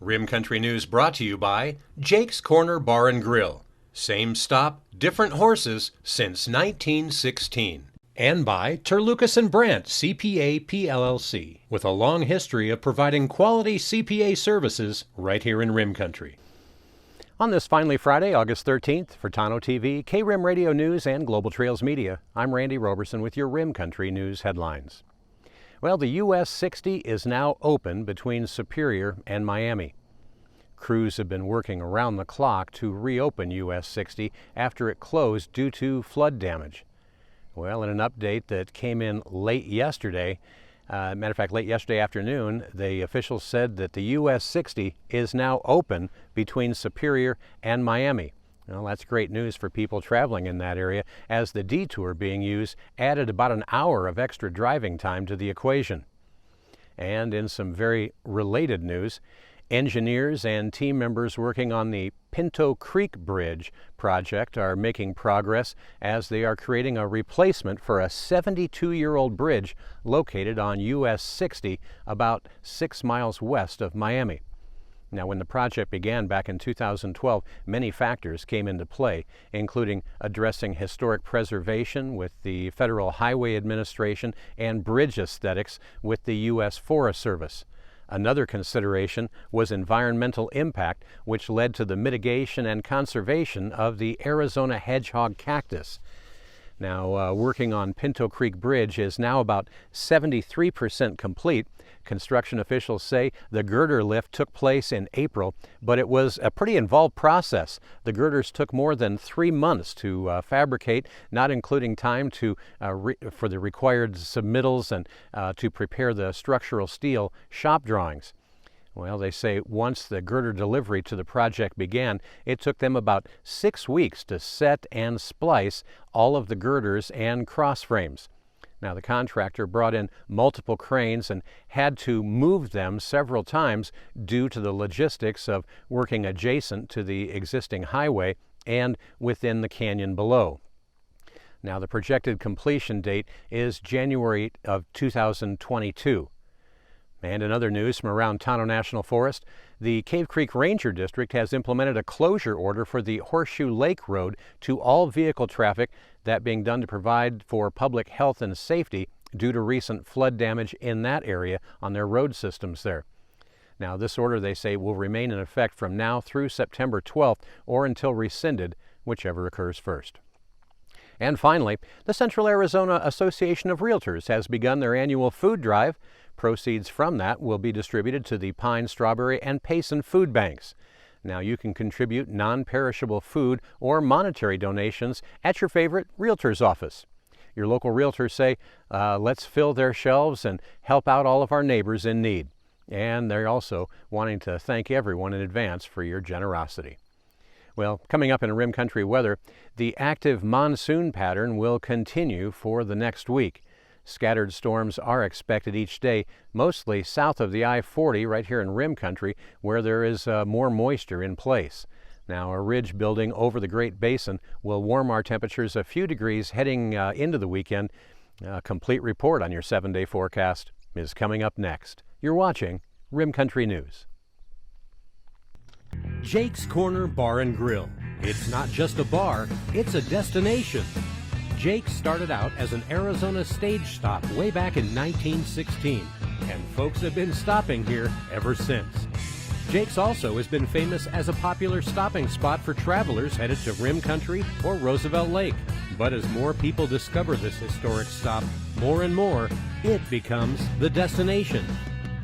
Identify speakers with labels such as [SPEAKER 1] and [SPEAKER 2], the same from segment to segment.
[SPEAKER 1] Rim Country News brought to you by Jake's Corner Bar and Grill. Same stop, different horses since 1916. And by Terlucas and Brandt CPA PLLC, with a long history of providing quality CPA services right here in Rim Country. On this finally Friday, August 13th, for Tano TV, K-Rim Radio News, and Global Trails Media, I'm Randy Roberson with your Rim Country News headlines. Well, the US 60 is now open between Superior and Miami. Crews have been working around the clock to reopen US 60 after it closed due to flood damage. Well, in an update that came in late yesterday, matter of fact, late yesterday afternoon, the officials said that the US 60 is now open between Superior and Miami. Well, that's great news for people traveling in that area, as the detour being used added about an hour of extra driving time to the equation. And in some very related news, engineers and team members working on the Pinto Creek Bridge project are making progress as they are creating a replacement for a 72-year-old bridge located on US 60 about 6 miles west of Miami. Now, when the project began back in 2012, many factors came into play, including addressing historic preservation with the Federal Highway Administration and bridge aesthetics with the U.S. Forest Service. Another consideration was environmental impact, which led to the mitigation and conservation of the Arizona hedgehog cactus. Now, working on Pinto Creek Bridge is now about 73% complete. Construction officials say the girder lift took place in April, but it was a pretty involved process. The girders took more than 3 months to fabricate, not including time to for the required submittals and to prepare the structural steel shop drawings. Well, they say once the girder delivery to the project began, it took them about 6 weeks to set and splice all of the girders and cross frames. Now, the contractor brought in multiple cranes and had to move them several times due to the logistics of working adjacent to the existing highway and within the canyon below. Now, the projected completion date is January of 2022. And in other news from around Tano National Forest, the Cave Creek Ranger District has implemented a closure order for the Horseshoe Lake Road to all vehicle traffic, that being done to provide for public health and safety due to recent flood damage in that area on their road systems there. Now, this order, they say, will remain in effect from now through September 12th or until rescinded, whichever occurs first. And finally, the Central Arizona Association of Realtors has begun their annual food drive. Proceeds from that will be distributed to the Pine, Strawberry, and Payson food banks. Now, you can contribute non-perishable food or monetary donations at your favorite realtor's office. Your local realtors say, let's fill their shelves and help out all of our neighbors in need. And they're also wanting to thank everyone in advance for your generosity. Well, coming up in Rim Country weather, the active monsoon pattern will continue for the next week. Scattered storms are expected each day, mostly south of the I-40 right here in Rim Country, where there is more moisture in place. Now, a ridge building over the Great Basin will warm our temperatures a few degrees heading into the weekend. A complete report on your 7-day forecast is coming up next. You're watching Rim Country News. Jake's Corner Bar and Grill. It's not just a bar, it's a destination. Jake started out as an Arizona stage stop way back in 1916, and folks have been stopping here ever since. Jake's also has been famous as a popular stopping spot for travelers headed to Rim Country or Roosevelt Lake. But as more people discover this historic stop, more and more, it becomes the destination.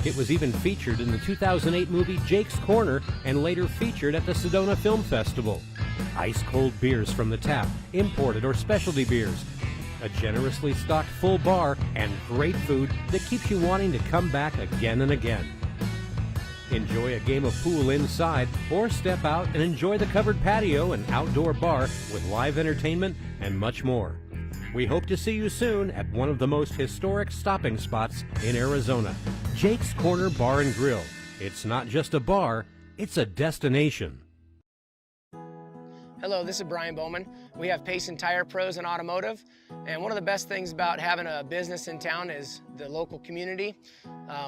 [SPEAKER 1] It was even featured in the 2008 movie Jake's Corner and later featured at the Sedona Film Festival. Ice-cold beers from the tap, imported or specialty beers, a generously stocked full bar, and great food that keeps you wanting to come back again and again. Enjoy a game of pool inside or step out and enjoy the covered patio and outdoor bar with live entertainment and much more. We hope to see you soon at one of the most historic stopping spots in Arizona, Jake's Corner Bar and Grill. It's not just a bar, it's a destination.
[SPEAKER 2] Hello, this is Brian Bowman. We have Payson Tire Pros and Automotive, and one of the best things about having a business in town is the local community.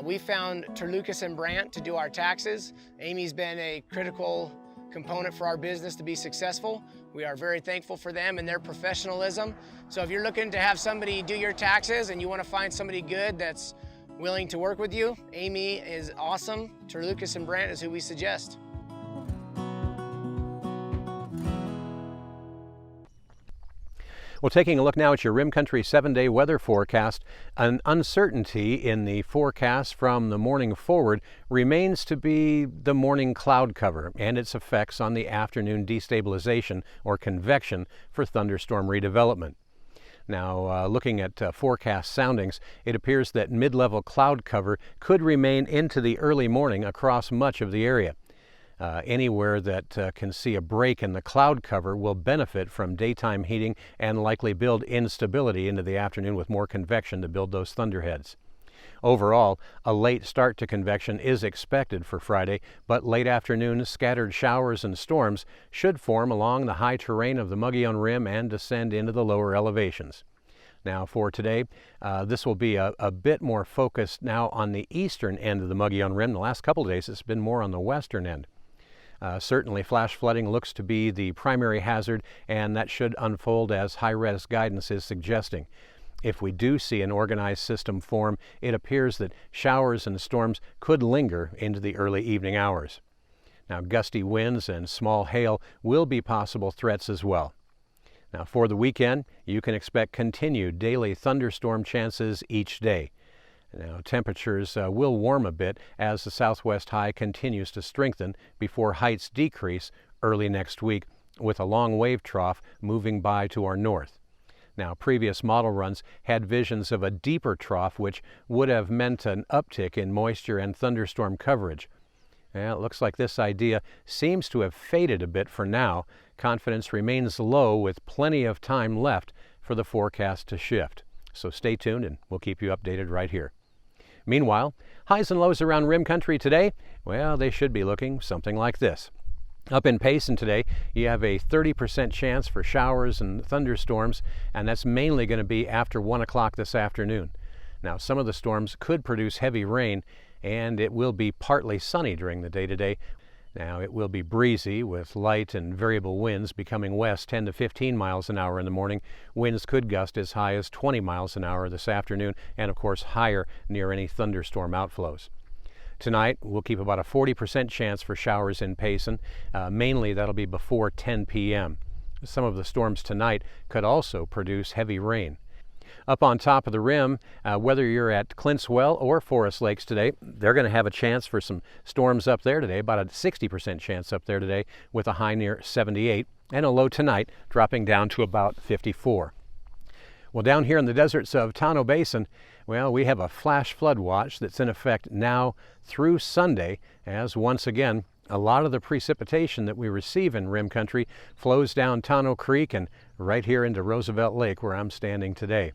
[SPEAKER 2] We found Terlucas and Brandt to do our taxes. Amy's been a critical component for our business to be successful. We are very thankful for them and their professionalism. So if you're looking to have somebody do your taxes and you want to find somebody good that's willing to work with you, Amy is awesome. Terlucas and Brandt is who we suggest.
[SPEAKER 1] Well, taking a look now at your Rim Country 7-day weather forecast, an uncertainty in the forecast from the morning forward remains to be the morning cloud cover and its effects on the afternoon destabilization or convection for thunderstorm redevelopment. Now, looking at forecast soundings, it appears that mid-level cloud cover could remain into the early morning across much of the area. Anywhere that can see a break in the cloud cover will benefit from daytime heating and likely build instability into the afternoon with more convection to build those thunderheads. Overall, a late start to convection is expected for Friday, but late afternoon scattered showers and storms should form along the high terrain of the Mogollon Rim and descend into the lower elevations. Now for today, this will be a bit more focused now on the eastern end of the Mogollon Rim. The last couple of days it's been more on the western end. Certainly flash flooding looks to be the primary hazard, and that should unfold as high-res guidance is suggesting. If we do see an organized system form, it appears that showers and storms could linger into the early evening hours. Now, gusty winds and small hail will be possible threats as well. Now, for the weekend, you can expect continued daily thunderstorm chances each day. Now, temperatures will warm a bit as the southwest high continues to strengthen before heights decrease early next week, with a long wave trough moving by to our north. Now, previous model runs had visions of a deeper trough, which would have meant an uptick in moisture and thunderstorm coverage. It looks like this idea seems to have faded a bit for now. Confidence remains low with plenty of time left for the forecast to shift. So stay tuned and we'll keep you updated right here. Meanwhile, highs and lows around Rim Country today, well, they should be looking something like this. Up in Payson today, you have a 30% chance for showers and thunderstorms, and that's mainly going to be after 1 o'clock this afternoon. Now, some of the storms could produce heavy rain, and it will be partly sunny during the day today. Now, it will be breezy with light and variable winds becoming west 10 to 15 miles an hour in the morning. Winds could gust as high as 20 miles an hour this afternoon, and of course higher near any thunderstorm outflows. Tonight, we'll keep about a 40% chance for showers in Payson. Mainly that'll be before 10 p.m. Some of the storms tonight could also produce heavy rain. Up on top of the rim, whether you're at Clintswell or Forest Lakes today, they're going to have a chance for some storms up there today, about a 60% chance up there today with a high near 78 and a low tonight dropping down to about 54. Well, down here in the deserts of Tonto Basin, well, we have a flash flood watch that's in effect now through Sunday, as once again, a lot of the precipitation that we receive in Rim Country flows down Tonto Creek and right here into Roosevelt Lake where I'm standing today.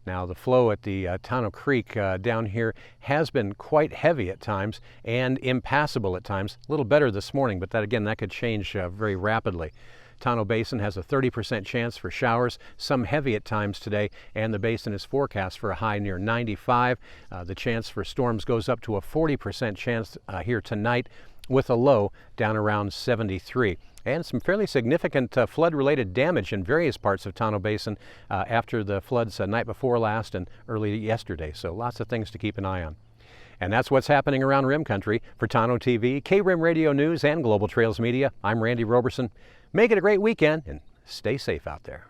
[SPEAKER 1] Now, the flow at the Tonto Creek down here has been quite heavy at times and impassable at times. A little better this morning, but that could change very rapidly. Tonto Basin has a 30% chance for showers, some heavy at times today, and the basin is forecast for a high near 95. The chance for storms goes up to a 40% chance here tonight, with a low down around 73. And some fairly significant flood-related damage in various parts of Tonto Basin after the floods night before last and early yesterday. So lots of things to keep an eye on. And that's what's happening around Rim Country. For Tonto TV, K-Rim Radio News, and Global Trails Media, I'm Randy Roberson. Make it a great weekend and stay safe out there.